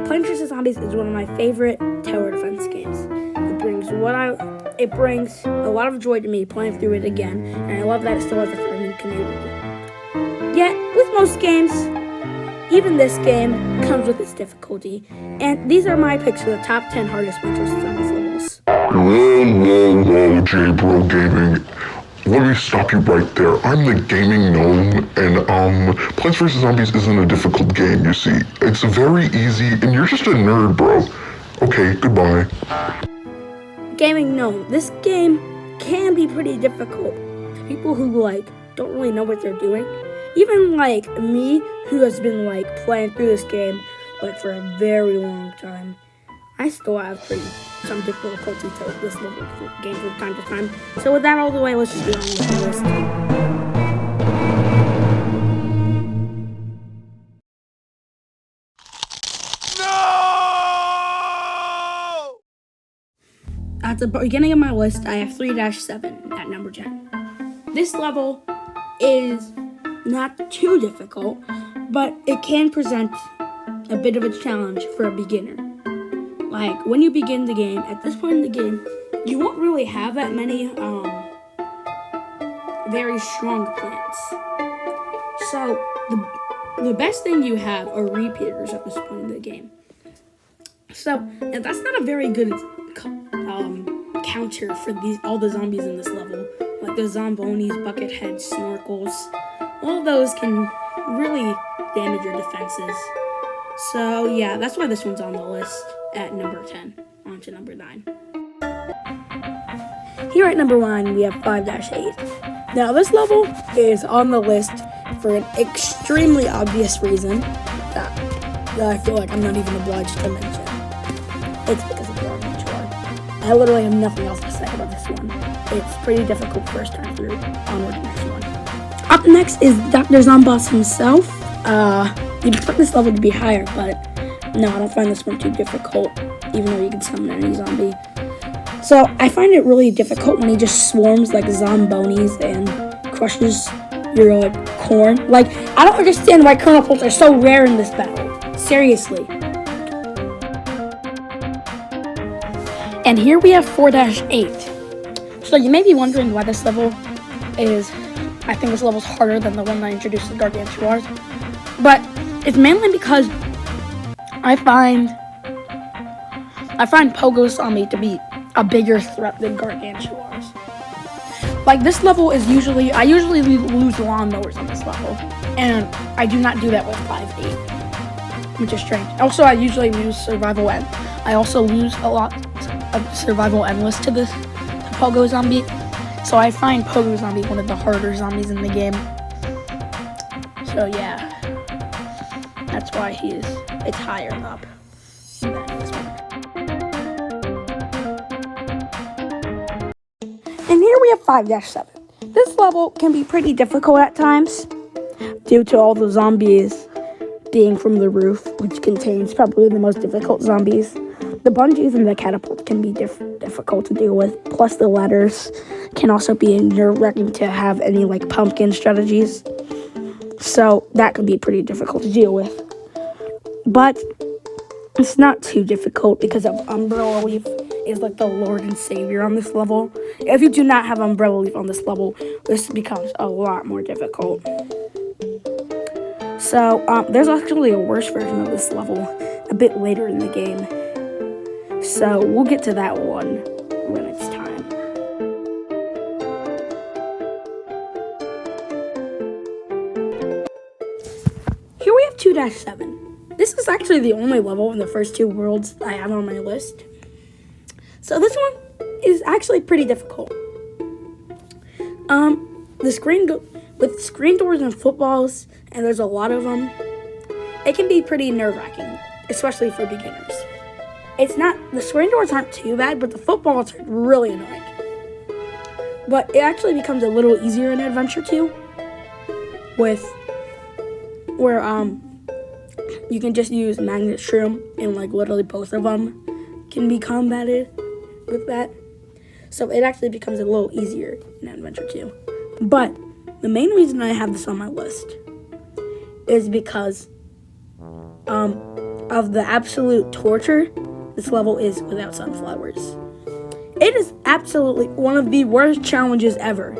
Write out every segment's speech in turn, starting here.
Plants vs. Zombies is one of my favorite tower defense games. It brings a lot of joy to me playing through it again, and I love that it still has a friendly community. Yet, with most games, even this game comes with its difficulty, and these are my picks for the top 10 hardest Plants vs. Zombies levels. Whoa, J-Bro Gaming. Let me stop you right there. I'm the gaming gnome, and Plants vs. Zombies isn't a difficult game, you see. It's very easy, and you're just a nerd, bro. Okay, goodbye. Gaming gnome. This game can be pretty difficult to people who, don't really know what they're doing. Even, me, who has been, playing through this game, for a very long time. I still have some difficulty to this level of game from time to time. So with that all the way, let's just be on with the list. No! At the beginning of my list, I have 3-7 at number 10. This level is not too difficult, but it can present a bit of a challenge for a beginner. When you begin the game, at this point in the game, you won't really have that many very strong plants. So the best thing you have are repeaters at this point in the game. So, and that's not a very good counter for all the zombies in this level. Like the Zombonis, Bucketheads, Snorkels. All those can really damage your defenses. So yeah, that's why this one's on the list at number 10. On to number 9. Here at number 1, we have 5-8. Now this level is on the list for an extremely obvious reason that I feel like I'm not even obliged to mention. It's because of the Garden Chore. I literally have nothing else to say about this one. It's pretty difficult first time through. Onward to the next one. Up next is Dr. Zomboss himself. You'd expect this level to be higher, but no, I don't find this one too difficult, even though you can summon any zombie. So I find it really difficult when he just swarms like Zombonis and crushes your corn. I don't understand why kernel pulls are so rare in this battle. Seriously. And here we have 4-8. So you may be wondering why this level is, I think this level's harder than the one that introduces Gargantuars. But it's mainly because I find Pogo Zombie to be a bigger threat than Gargantuars. This level is I usually lose lawnmowers on this level, and I do not do that with 5-8, which is strange. Also, I usually lose Survival End. I also lose a lot of Survival Endless to Pogo Zombie, so I find Pogo Zombie one of the harder zombies in the game. So yeah, that's why it's higher up than this one. And here we have 5-7. This level can be pretty difficult at times due to all the zombies being from the roof, which contains probably the most difficult zombies. The bungees and the catapult can be difficult to deal with, plus the ladders can also be nerve-wracking to have any pumpkin strategies. So that could be pretty difficult to deal with. But it's not too difficult because of Umbrella Leaf is the Lord and Savior on this level. If you do not have Umbrella Leaf on this level, this becomes a lot more difficult. So there's actually a worse version of this level a bit later in the game. So we'll get to that one when it's time. Here we have 2-7. This is actually the only level in the first 2 worlds I have on my list. So this one is actually pretty difficult. With screen doors and footballs, and there's a lot of them, it can be pretty nerve-wracking, especially for beginners. The screen doors aren't too bad, but the footballs are really annoying. But it actually becomes a little easier in Adventure 2, where you can just use Magnet Shroom, and literally both of them can be combated with that. So it actually becomes a little easier in Adventure 2. But the main reason I have this on my list is because of the absolute torture, this level is without sunflowers. It is absolutely one of the worst challenges ever.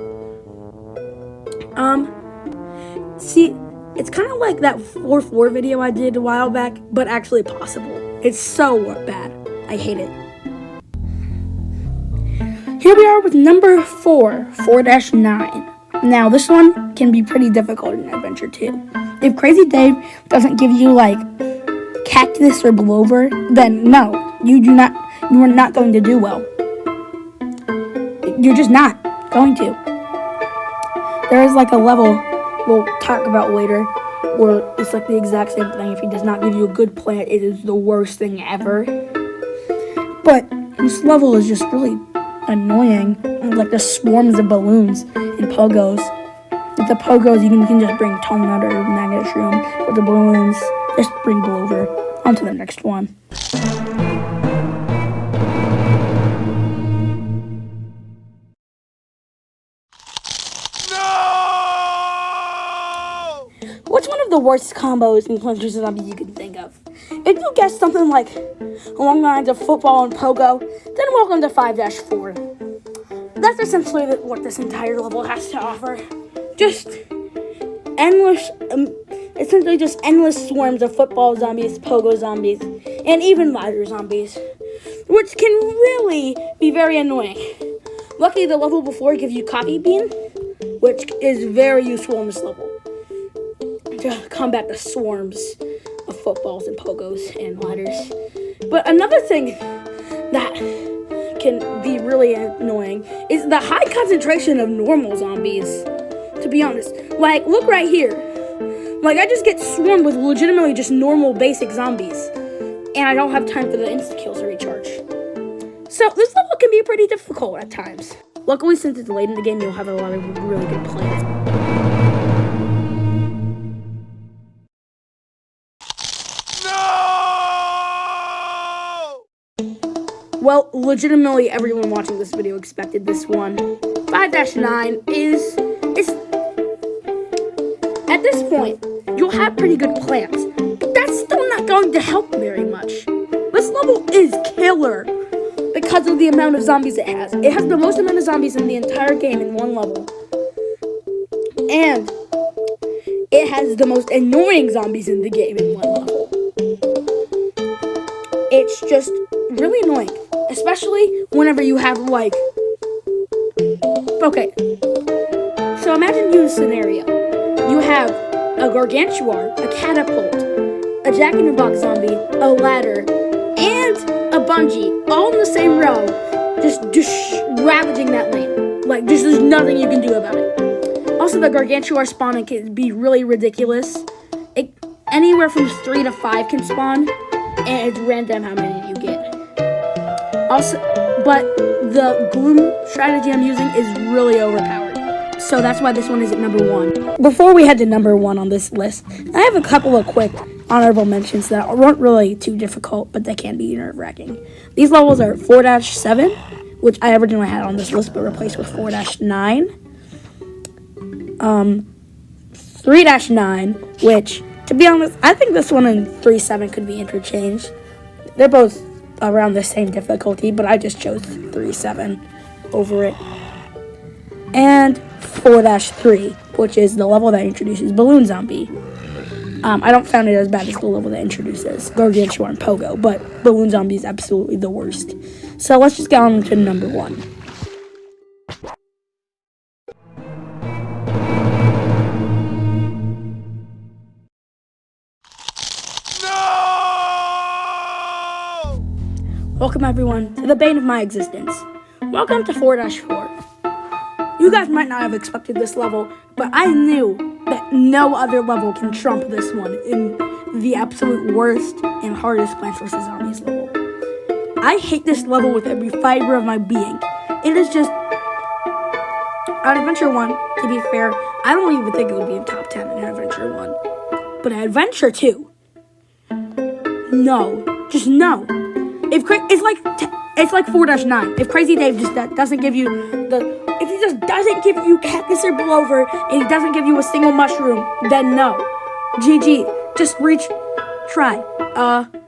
See, it's kind of like that 4-4 video I did a while back, but actually possible. It's so bad. I hate it. Here we are with number 4-9. Now, this one can be pretty difficult in Adventure 2. If Crazy Dave doesn't give you, like, cactus or blowover, then no, you are not going to do well. You're just not going to. There is, like, a level we'll talk about later where it's, like, the exact same thing. If he does not give you a good plant, it is the worst thing ever. But this level is just really annoying. Like the swarms of balloons and pogos. With the pogos, you can just bring Tonut or Magnet Shroom. With the balloons, just bring Blowover. On to the next one. What's one of the worst combos in Plants vs. Zombies you can think of? If you guess something like along the lines of football and pogo, then welcome to 5-4. That's essentially what this entire level has to offer. Just endless, essentially just endless swarms of football zombies, pogo zombies, and even ladder zombies, which can really be very annoying. Luckily, the level before gives you coffee bean, which is very useful in this level to combat the swarms of footballs and pogos and ladders. But another thing that can be really annoying is the high concentration of normal zombies, to be honest. Like, look right here. Like, I just get swarmed with legitimately just normal basic zombies, and I don't have time for the insta-kills to recharge. So this level can be pretty difficult at times. Luckily, since it's late in the game, you'll have a lot of really good plans. Well, legitimately, everyone watching this video expected this one. 5-9 is at this point, you'll have pretty good plans, but that's still not going to help very much. This level is killer because of the amount of zombies it has. It has the most amount of zombies in the entire game in one level. And it has the most annoying zombies in the game in one level. It's just really annoying. Especially whenever you have, like... Okay. So imagine you a scenario. You have a Gargantuar, a Catapult, a Jack-in-the-Box zombie, a ladder, and a bungee, all in the same row, just ravaging that lane. Like, there's nothing you can do about it. Also, the Gargantuar spawning can be really ridiculous. Anywhere from 3 to 5 can spawn, and it's random how many you get. Also, but the gloom strategy I'm using is really overpowered. So that's why this one is at number 1. Before we head to number 1 on this list, I have a couple of quick honorable mentions that aren't really too difficult, but they can be nerve-wracking. These levels are 4-7, which I originally had on this list, but replaced with 4-9. 3-9, which, to be honest, I think this one and 3-7 could be interchanged. They're both around the same difficulty, but I just chose 3-7 over it. And 4-3, which is the level that introduces Balloon Zombie. I don't find it as bad as the level that introduces Gargantuar and Pogo, but Balloon Zombie is absolutely the worst. So let's just get on to number 1. Welcome everyone to the bane of my existence. Welcome to 4-4. You guys might not have expected this level, but I knew that no other level can trump this one in the absolute worst and hardest Plants vs. Zombies level. I hate this level with every fiber of my being. It is just... On Adventure 1, to be fair, I don't even think it would be in top 10 in Adventure 1. But Adventure 2, no. Just no. It's like 4-9. If Crazy Dave just doesn't give you if he just doesn't give you cactus or blowover and he doesn't give you a single mushroom, then no. GG. Just reach try.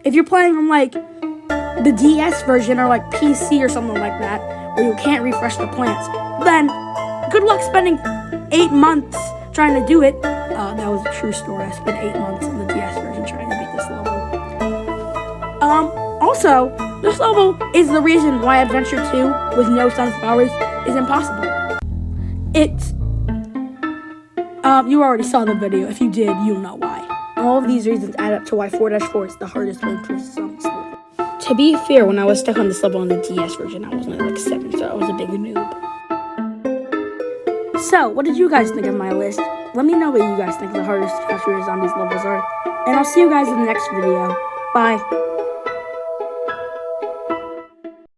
If you're playing on like the DS version or like PC or something like that, where you can't refresh the plants, then good luck spending 8 months trying to do it. That was a true story. I spent 8 months on the DS version trying to beat this level. Also, this level is the reason why Adventure 2 with no sunflowers is impossible. It's you already saw the video. If you did, you'll know why. All of these reasons add up to why 4-4 is the hardest Plants vs. Zombies level. To be fair, when I was stuck on this level on the DS version, I was only like 7, so I was a big noob. So, what did you guys think of my list? Let me know what you guys think the hardest Plants vs. Zombies levels are. And I'll see you guys in the next video. Bye.